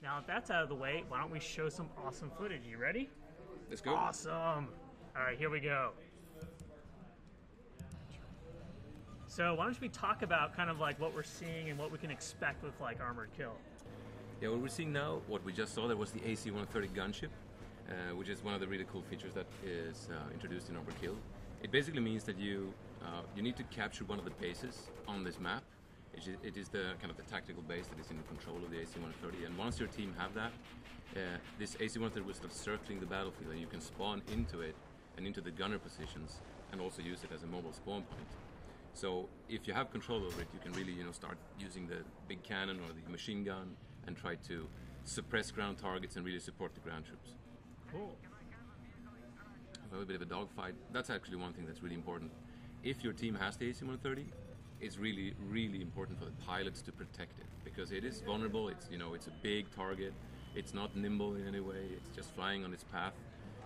now that that's out of the way, why don't we show some awesome footage? You ready? Let's go. Awesome. All right, here we go. So why don't we talk about kind of like what we're seeing and what we can expect with like Armored Kill? Yeah, what we're seeing now, what we just saw, that was the AC-130 gunship, which is one of the really cool features that is introduced in Armored Kill. It basically means that you need to capture one of the bases on this map. It is the kind of the tactical base that is in control of the AC-130, and once your team have that, this AC-130 will start circling the battlefield, and you can spawn into it and into the gunner positions, and also use it as a mobile spawn point. So if you have control over it, you can really start using the big cannon or the machine gun and try to suppress ground targets and really support the ground troops. Cool. A little bit of a dogfight. That's actually one thing that's really important. If your team has the AC-130, it's really, really important for the pilots to protect it, because it is vulnerable. It's it's a big target. It's not nimble in any way. It's just flying on its path.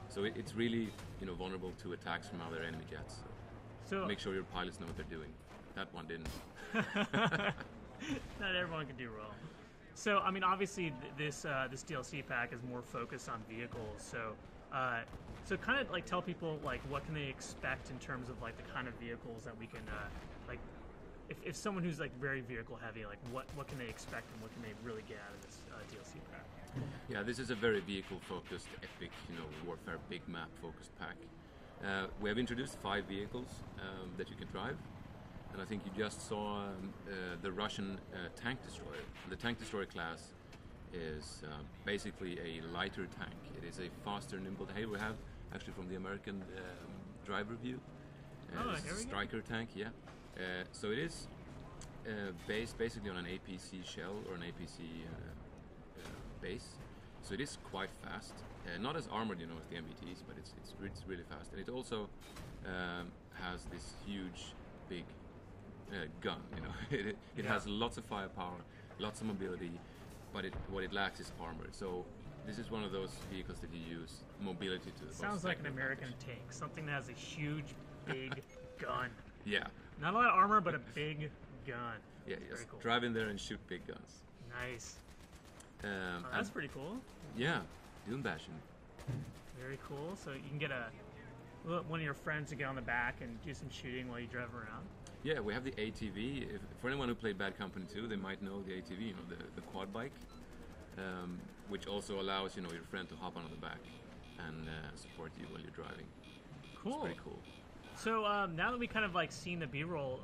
So it's really vulnerable to attacks from other enemy jets. So make sure your pilots know what they're doing. That one didn't. Not everyone can do roll. So I mean, obviously this DLC pack is more focused on vehicles. So kind of like tell people like what can they expect in terms of like the kind of vehicles that we can like. If someone who's like very vehicle heavy, like what can they expect and what can they really get out of this DLC pack? Yeah, this is a very vehicle focused, epic, warfare, big map focused pack. We have introduced 5 vehicles that you can drive, and I think you just saw the Russian tank destroyer. The tank destroyer class is basically a lighter tank. It is a faster, nimble. Hey, we have actually from the American drive review. Here we Striker tank, yeah. So it is based basically on an APC shell or an APC base. So it is quite fast, not as armored, as the MBTs, but it's really fast. And it also has this huge, big gun. It has lots of firepower, lots of mobility, but what it lacks is armor. So this is one of those vehicles that you use mobility to. Sounds like an American tank, something that has a huge, big gun. Yeah. Not a lot of armor, but a big gun. Yeah, you just drive in there and shoot big guns. Nice. That's pretty cool. Yeah, dune bashing. Very cool. So you can get one of your friends to get on the back and do some shooting while you drive around. Yeah, we have the ATV. For anyone who played Bad Company 2, they might know the ATV, the quad bike, which also allows your friend to hop on the back and support you while you're driving. Cool. It's pretty cool. So now that we kind of like seen the B-roll,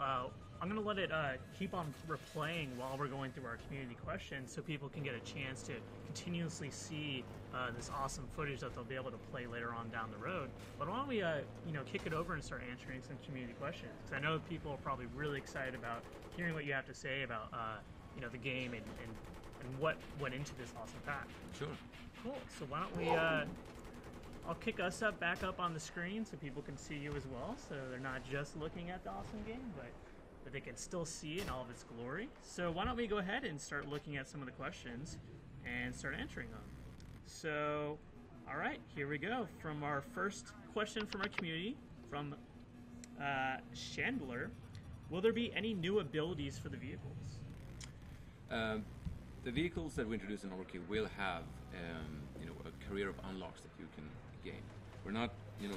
I'm going to let it keep on replaying while we're going through our community questions so people can get a chance to continuously see this awesome footage that they'll be able to play later on down the road. But why don't we kick it over and start answering some community questions? Because I know people are probably really excited about hearing what you have to say about the game and what went into this awesome pack. Sure. Cool. So why don't we... I'll kick us back up on the screen so people can see you as well, so they're not just looking at the awesome game, but they can still see it in all of its glory. So why don't we go ahead and start looking at some of the questions and start answering them. So, all right, here we go. From our first question from our community, from Chandler, will there be any new abilities for the vehicles? The vehicles that we introduce in Armored Kill will have a career of unlocks that you can gain. We're not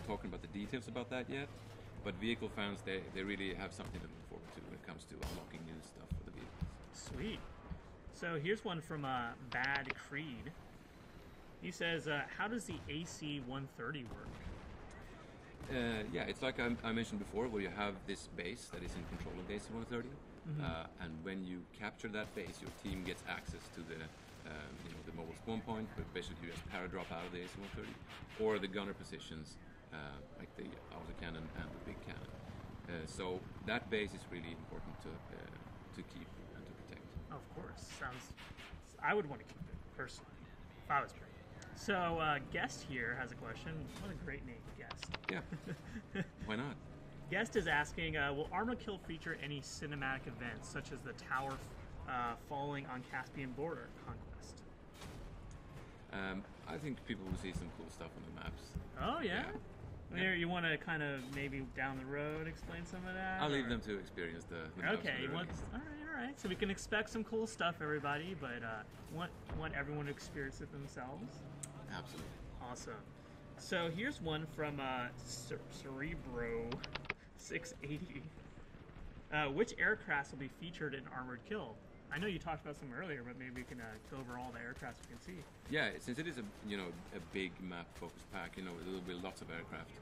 talking about the details about that yet, but vehicle fans they really have something to look forward to when it comes to unlocking new stuff for the vehicles. Sweet. So here's one from Bad Creed. He says, how does the AC-130 work? Yeah, it's like I mentioned before, where you have this base that is in control of the AC-130, and when you capture that base, your team gets access to the mobile spawn point, but basically you just paradrop out of the AC-130, or the gunner positions, like the autocannon and the big cannon. So that base is really important to keep and to protect. Of course, I would want to keep it personally if I was playing. So, Guest here has a question. What a great name, Guest. Yeah. Why not? Guest is asking, will Armored Kill feature any cinematic events, such as the tower falling on Caspian border conquest? I think people will see some cool stuff on the maps. Oh, yeah? You want to kind of maybe down the road explain some of that? I'll leave them to experience the Okay, all right. So we can expect some cool stuff, everybody, but want everyone to experience it themselves. Absolutely. Awesome. So here's one from Cerebro 680. Which aircrafts will be featured in Armored Kill? I know you talked about some earlier, but maybe we can go over all the aircrafts we can see. Yeah, since it is a big map focused pack, there will be lots of aircraft,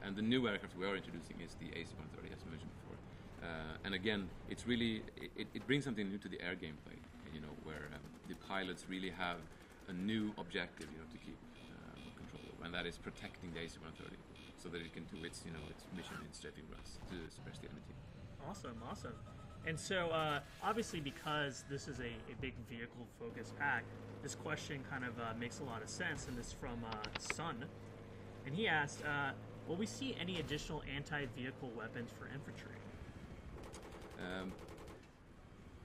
and the new aircraft we are introducing is the AC-130, as I mentioned before. And again, it's really it brings something new to the air gameplay, where the pilots really have a new objective, to keep control of, and that is protecting the AC-130 so that it can do its mission in strafing runs to suppress the enemy team. Awesome. And so, obviously, because this is a big vehicle-focused pack, this question kind of makes a lot of sense, and this is from Sun. And he asked, will we see any additional anti-vehicle weapons for infantry?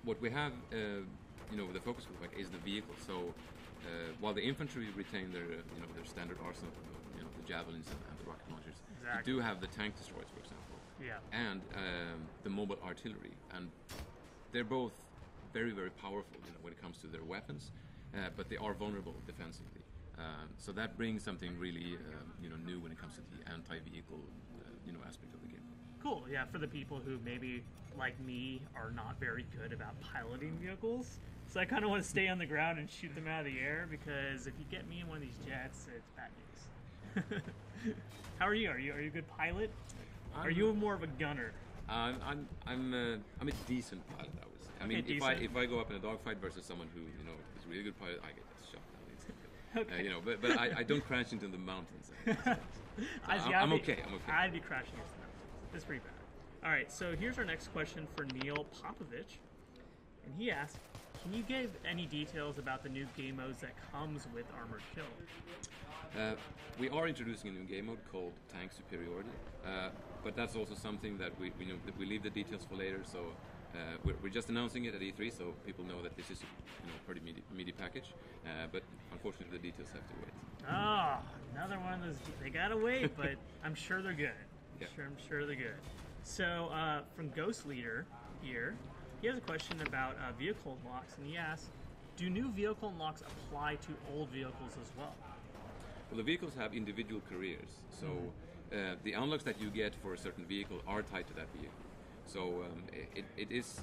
What we have, the focus group is the vehicle. So, while the infantry retain their standard arsenal, the javelins and the rocket launchers, you do have the tank destroyers, for example. Yeah. And the mobile artillery, and they're both very, very powerful, when it comes to their weapons, but they are vulnerable defensively. So that brings something really, new when it comes to the anti-vehicle, aspect of the game. Cool. Yeah, for the people who maybe, like me, are not very good about piloting vehicles, so I kind of want to stay on the ground and shoot them out of the air, because if you get me in one of these jets, it's bad news. How are you? Are you a good pilot? Are you more of a gunner? I'm a decent pilot, I would say. I mean, if I go up in a dogfight versus someone who is a really good pilot, I get shot down instantly. Okay. But I don't crash into the mountains. I'm okay. I'd be crashing into the mountains. It's pretty bad. All right, so here's our next question for Neil Popovich, and he asked, can you give any details about the new game modes that comes with Armored Kill? We are introducing a new game mode called Tank Superiority, but that's also something that we we leave the details for later. So we're just announcing it at E3, so people know that this is a pretty meaty package. But unfortunately, the details have to wait. Oh, another one of those. They gotta wait, but I'm sure they're good. Yeah. I'm sure they're good. So from Ghost Leader here, he has a question about vehicle unlocks, and he asks, do new vehicle unlocks apply to old vehicles as well? Well, the vehicles have individual careers, so the unlocks that you get for a certain vehicle are tied to that vehicle. So it is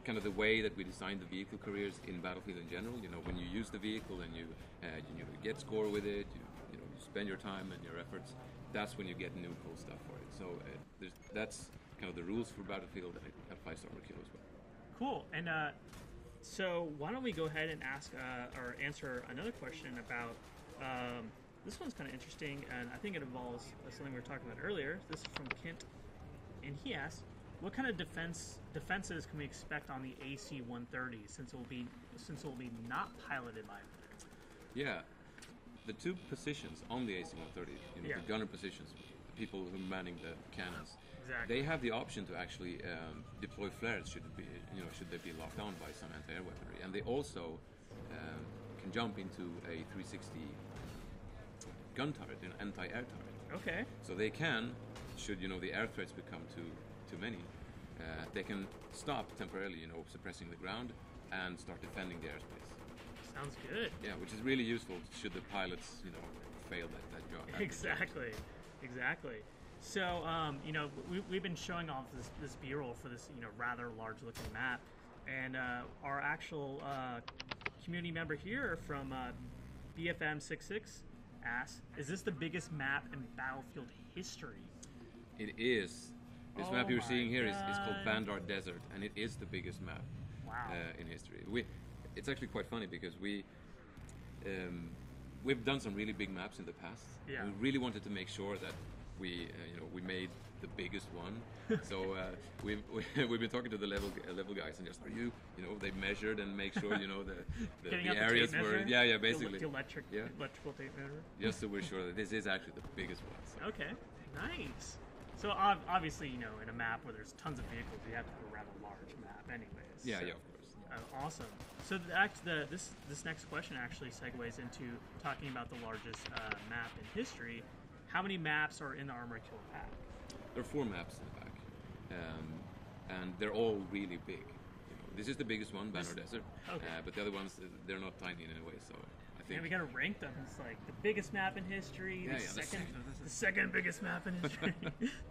kind of the way that we design the vehicle careers in Battlefield in general. When you use the vehicle and you get score with it, you spend your time and your efforts. That's when you get new cool stuff for it. So that's kind of the rules for Battlefield, and it applies to Armored Kill as well. Cool. And so why don't we go ahead and ask or answer another question about. This one's kind of interesting, and I think it involves something we were talking about earlier. This is from Kent, and he asks, what kind of defenses can we expect on the AC-130 since it will be not piloted by a player? Yeah, the two positions on the AC-130, the gunner positions, the people who are manning the cannons, they have the option to actually deploy flares should they be locked on by some anti-air weaponry, and they also can jump into a 360 gun turret, an anti-air turret. Okay. So they can, should the air threats become too many, they can stop temporarily, suppressing the ground and start defending the airspace. Sounds good. Yeah, which is really useful should the pilots, fail that job. Exactly. So, we've been showing off this B-roll for this, rather large-looking map, and our actual community member here from BFM66 asks, is this the biggest map in Battlefield history? It is. This map you're seeing here is called Bandar Desert, and it is the biggest map in history. It's actually quite funny because we've done some really big maps in the past. Yeah. We really wanted to make sure that we made the biggest one. So we've been talking to the level guys and just they measured and make sure the areas were basically the electrical tape measure. Just so we're sure that this is actually the biggest one. So. Okay, nice. So obviously in a map where there's tons of vehicles, you have to have a rather large map, anyways. Yeah, so, of course. Awesome. So this next question actually segues into talking about the largest map in history. how many maps are in the Armor Kill pack? There are 4 maps in the pack, and they're all really big. This is the biggest one, Bandar Desert, okay. But the other ones, they're not tiny in any way, so I think... Yeah, we gotta rank them. It's like the biggest map in history, Yeah, the second biggest map in history,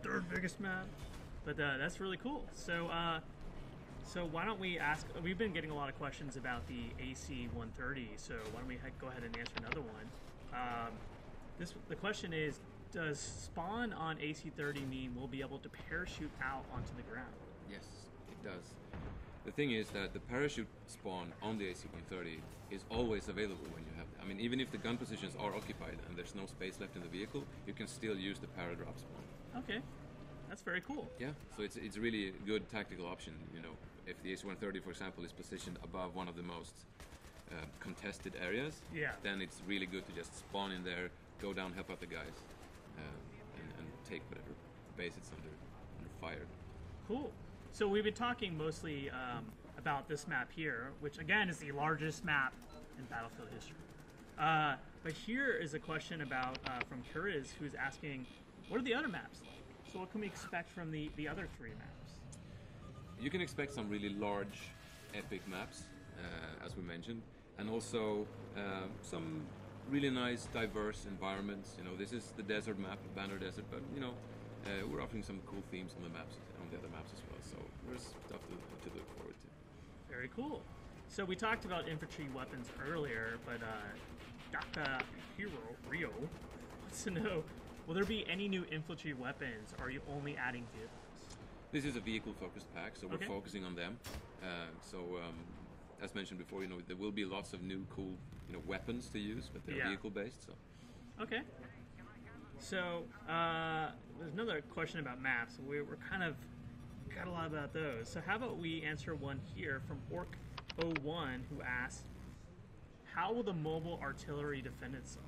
third biggest map. But that's really cool. So, so why don't we ask, we've been getting a lot of questions about the AC-130, so why don't we go ahead and answer another one. The question is, does spawn on AC-30 mean we'll be able to parachute out onto the ground? Yes, it does. The thing is that the parachute spawn on the AC-130 is always available when you have it. I mean, even if the gun positions are occupied and there's no space left in the vehicle, you can still use the paradrop spawn. Okay, that's very cool. Yeah, so it's really a good tactical option. If the AC-130, for example, is positioned above one of the most contested areas, yeah, then it's really good to just spawn in there, go down, help out the guys, and take whatever base it's under fire. Cool. So we've been talking mostly about this map here, which again is the largest map in Battlefield history. But here is a question about from Kuriz, who's asking, what are the other maps like? So what can we expect from the other 3 maps? You can expect some really large, epic maps, as we mentioned, and also some really nice, diverse environments. This is the desert map, Bandar Desert, but we're offering some cool themes on the other maps as well. So there's stuff to look forward to. Very cool. So we talked about infantry weapons earlier, but Daka Rio wants to know, will there be any new infantry weapons, or are you only adding vehicles? This is a vehicle-focused pack, so we're okay. focusing on them. As mentioned before, there will be lots of new cool, weapons to use, but they're yeah. vehicle-based. So. Okay. So there's another question about maps. We're kind of got a lot about those. So how about we answer one here from Orc01, who asked, how will the mobile artillery defend itself?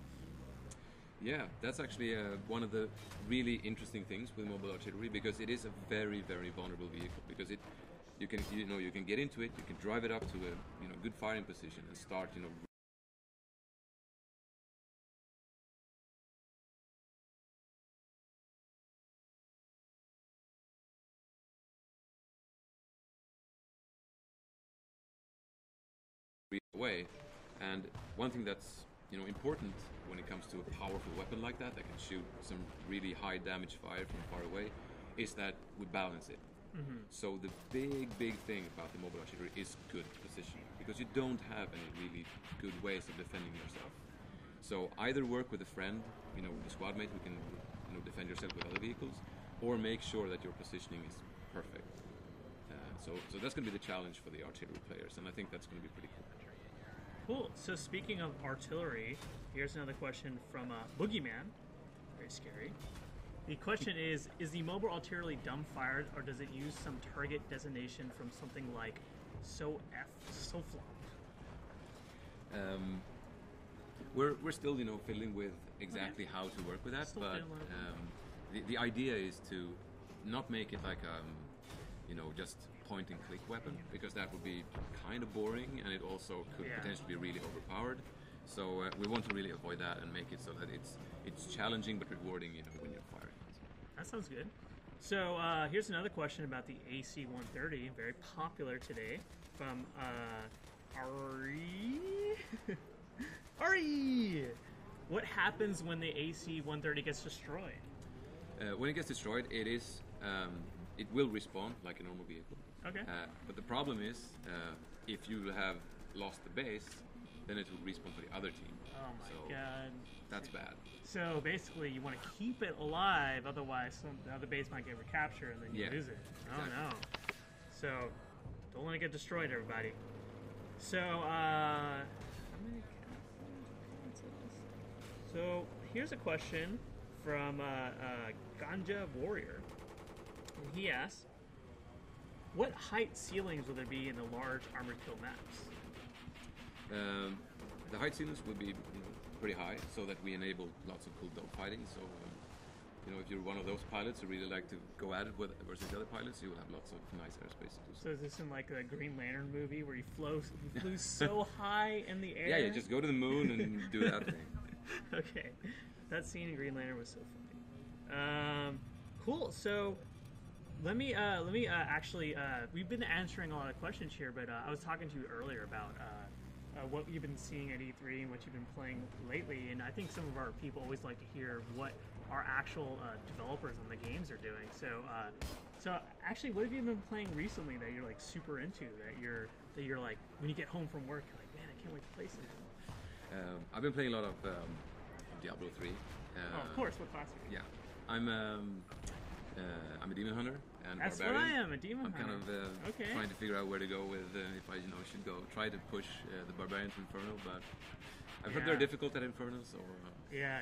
Yeah, that's actually one of the really interesting things with mobile artillery, because it is a very, very vulnerable vehicle. Because you can get into it, you can drive it up to a good firing position and start away. And one thing that's important when it comes to a powerful weapon like that can shoot some really high damage fire from far away is that we balance it. Mm-hmm. So the big thing about the mobile artillery is good positioning, because you don't have any really good ways of defending yourself. So either work with a friend, with a squad mate who can defend yourself with other vehicles, or make sure that your positioning is perfect. So that's going to be the challenge for the artillery players, and I think that's going to be pretty cool. Cool. So speaking of artillery, here's another question from Boogeyman. Very scary. The question is the mobile artillery dumbfired, or does it use some target designation from something like SOFLOP? We're still fiddling with exactly how to work with that, but the idea is to not make it like just point and click weapon, because that would be kind of boring, and it also could potentially be really overpowered. So we want to really avoid that and make it so that it's challenging but rewarding when you're firing. That sounds good. So here's another question about the AC-130, very popular today, from Ari. Ari! What happens when the AC-130 gets destroyed? When it gets destroyed, it will respawn like a normal vehicle. Okay. But the problem is, if you have lost the base, then it will respawn for the other team. Oh my god. That's bad. So basically, you want to keep it alive, otherwise the other base might get recaptured and then you lose it. Oh exactly. no. So don't let it get destroyed, everybody. So how many So here's a question from Ganja Warrior. And he asks, what height ceilings will there be in the large armored kill maps? The height ceilings will be pretty high, so that we enable lots of cool dogfighting. So, if you're one of those pilots who really like to go at it versus the other pilots, you'll have lots of nice airspace to do so. So is this in like the Green Lantern movie where he flew so high in the air? Yeah, just go to the moon and do that thing. Okay, that scene in Green Lantern was so fun. Cool. So let me actually we've been answering a lot of questions here, but I was talking to you earlier about what you've been seeing at E3 and what you've been playing lately, and I think some of our people always like to hear what our actual developers on the games are doing. So actually, what have you been playing recently that you're like super into? That you're like when you get home from work, you're like, man, I can't wait to play something. I've been playing a lot of Diablo 3. Of course, what class are you? Yeah, I'm a demon hunter and That's barbarian. what I am, a demon hunter. I'm kind of trying to figure out where to go with if I should go try to push the barbarian to Inferno, but I've heard they're difficult at Inferno, so yeah.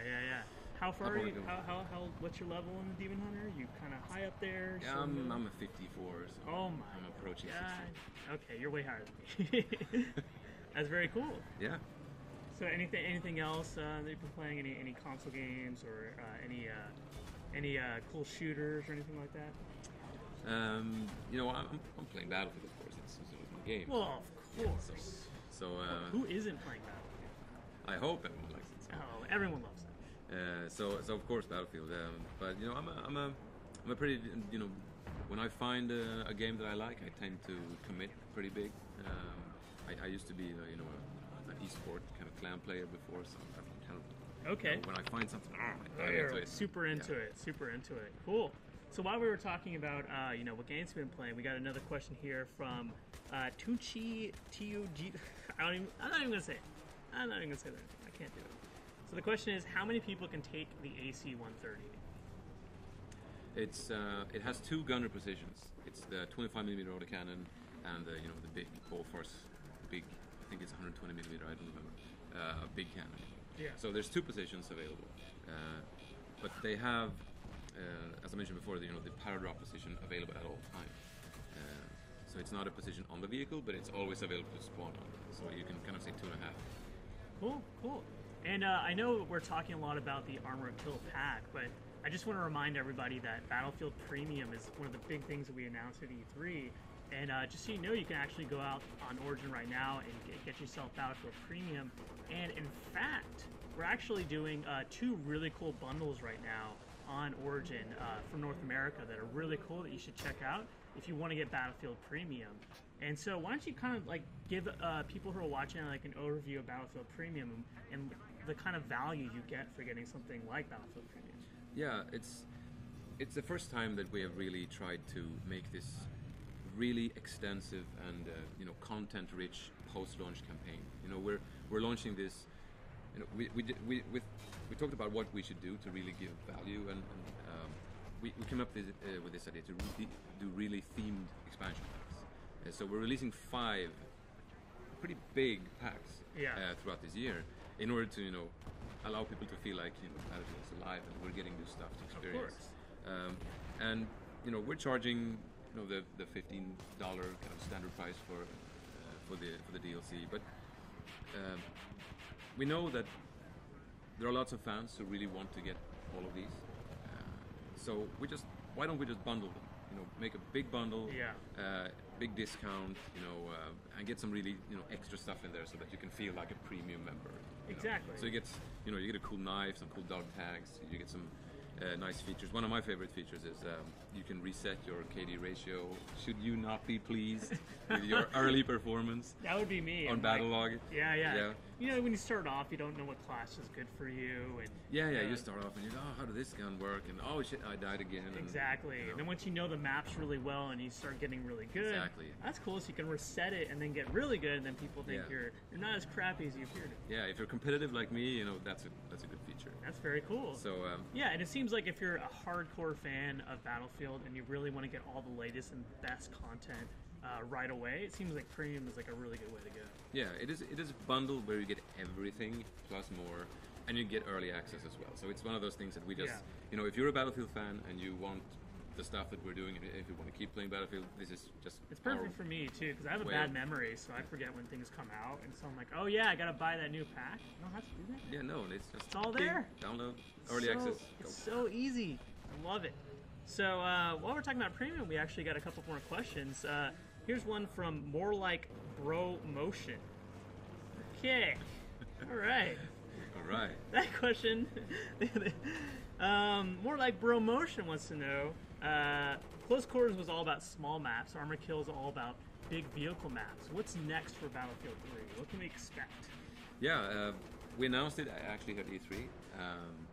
How far are you? How what's your level in the demon hunter? You kind of high up there? Yeah, I'm a 54, so I'm approaching 60. Okay, you're way higher than me. That's very cool. Yeah. So anything else that you've been playing? Any console games or any cool shooters or anything like that? I'm playing Battlefield, of course. It's my game. Well, of course. So who isn't playing Battlefield? I hope everyone likes it. So. Oh, everyone loves it. So of course Battlefield. But I'm a pretty when I find a game that I like, I tend to commit pretty big. I used to be an esport kind of clan player before, so I'm kind of okay. When I find something, I dive into it. Super into it. Cool. So while we were talking about what games we've been playing, we got another question here from Tucci Tug. I'm not even gonna say it. I'm not even gonna say that. I can't do it. So the question is, how many people can take the AC-130? It has two gunner positions. It's the 25mm autocannon and the big Bofors, big. I think it's 120mm. I don't remember. Big cannon. Yeah. So there's two positions available, but they have, as I mentioned before, the paradrop position available at all times. So it's not a position on the vehicle, but it's always available to spawn on. So you can kind of say 2.5. Cool. And I know we're talking a lot about the Armor Kill pack, but I just want to remind everybody that Battlefield Premium is one of the big things that we announced at E3. And just so you know, you can actually go out on Origin right now and get yourself Battlefield Premium. And in fact, we're actually doing two really cool bundles right now on Origin from North America that are really cool that you should check out if you want to get Battlefield Premium. And so why don't you kind of like give people who are watching like an overview of Battlefield Premium and the kind of value you get for getting something like Battlefield Premium. Yeah, it's the first time that we have really tried to make this really extensive and content-rich post-launch campaign. We're launching this. We talked about what we should do to really give value, and we came up with this idea to do really themed expansion packs. So we're releasing 5 pretty big packs throughout this year in order to allow people to feel like Battlefield is alive and we're getting new stuff to experience. Of course. And we're charging the $15 kind of standard price for the DLC, but we know that there are lots of fans who really want to get all of these. So why don't we just bundle them? Make a big bundle, big discount, and get some really extra stuff in there so that you can feel like a premium member. Exactly. So you get a cool knife, some cool dog tags. You get some nice features. One of my favorite features is you can reset your KD ratio should you not be pleased with your early performance. That would be me. On Battlelog. Yeah. When you start off, you don't know what class is good for you, and you start off and you go, how did this gun work? And oh shit, I died again. Exactly. And then once you know the maps really well and you start getting really good, that's cool. So you can reset it and then get really good, and then people think you're not as crappy as you appear to be. Yeah, if you're competitive like me, that's a good feature. That's very cool. So and it seems like if you're a hardcore fan of Battlefield and you really want to get all the latest and best content right away, it seems like Premium is like a really good way to go. Yeah, it is a bundle where you get everything plus more, and you get early access as well. So it's one of those things that we just, if you're a Battlefield fan and you want the stuff that we're doing, and if you want to keep playing Battlefield, this is just it's perfect for me too, because I have a bad memory, so I forget when things come out, and so I'm like, oh yeah, I gotta buy that new pack. I don't have to do that. Yeah, no, it's all there. Download, early access. It's so easy. I love it. So while we're talking about Premium, we actually got a couple more questions. Here's one from More Like Bro Motion. Okay. All right. right. That question, more like Bro Motion wants to know. Close Quarters was all about small maps. Armor Kill is all about big vehicle maps. What's next for Battlefield 3? What can we expect? Yeah, we announced it actually at E3.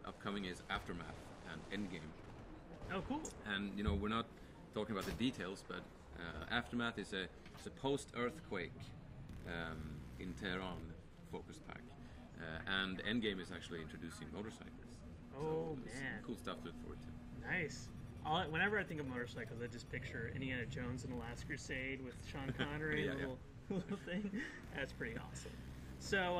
Upcoming is Aftermath and Endgame. Oh, cool. And you know, we're not talking about the details, but Aftermath is a post-earthquake in Tehran focus pack, and Endgame is actually introducing motorcycles. Oh, so man, cool stuff to look forward to. Nice. Whenever I think of motorcycles, I just picture Indiana Jones in The Last Crusade with Sean Connery, Yeah, little thing. That's pretty awesome. So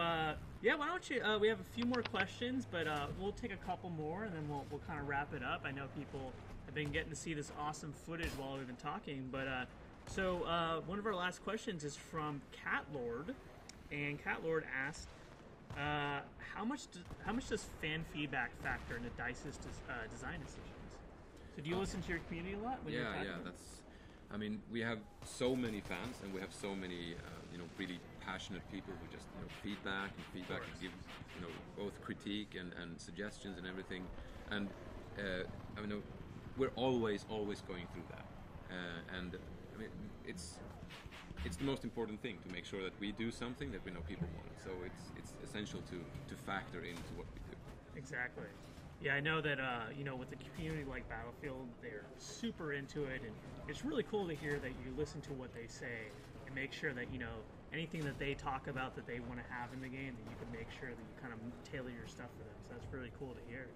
yeah, why don't you? We have a few more questions, but we'll take a couple more, and then we'll kind of wrap it up. I know people have been getting to see this awesome footage while we've been talking, but so one of our last questions is from Cat Lord, and Cat Lord asked, how much does fan feedback factor into DICE's design decisions? So do you listen to your community a lot when you're talking? Yeah, that's. I mean, we have so many fans, and we have so many, really passionate people who just, feedback and give, both critique and suggestions and everything. And I mean, we're always going through that. And I mean, it's the most important thing to make sure that we do something that we know people want. So it's essential to factor into what we do. Exactly. Yeah, I know that, with a community like Battlefield, they're super into it, and it's really cool to hear that you listen to what they say and make sure that, anything that they talk about that they want to have in the game, that you can make sure that you kind of tailor your stuff for them. So that's really cool to hear.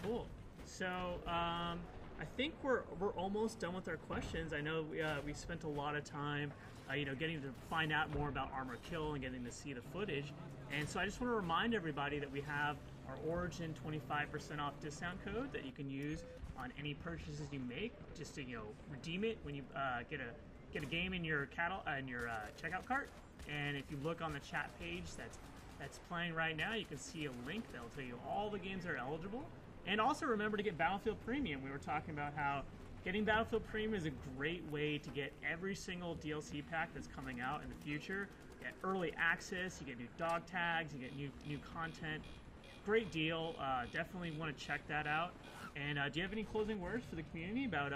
Cool. So, I think we're almost done with our questions. I know we spent a lot of time, getting to find out more about Armor Kill and getting to see the footage. And so I just want to remind everybody that we have our Origin 25% off discount code that you can use on any purchases you make, just to redeem it when you get a game in your checkout cart. And if you look on the chat page that's playing right now, you can see a link that'll tell you all the games that are eligible. And also remember to get Battlefield Premium. We were talking about how getting Battlefield Premium is a great way to get every single DLC pack that's coming out in the future. You get early access, you get new dog tags, you get new content. Great deal. Definitely want to check that out. And do you have any closing words for the community about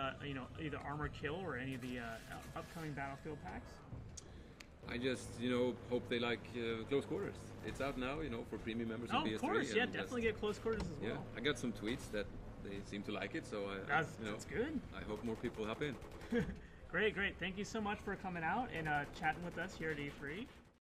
either Armor Kill or any of the upcoming Battlefield packs? I just hope they like Close Quarters. It's out now, for premium members of BF3. Of course, yeah, definitely get Close Quarters as well. Yeah, I got some tweets that they seem to like it, so that's good. I hope more people hop in. Great. Thank you so much for coming out and chatting with us here at E3.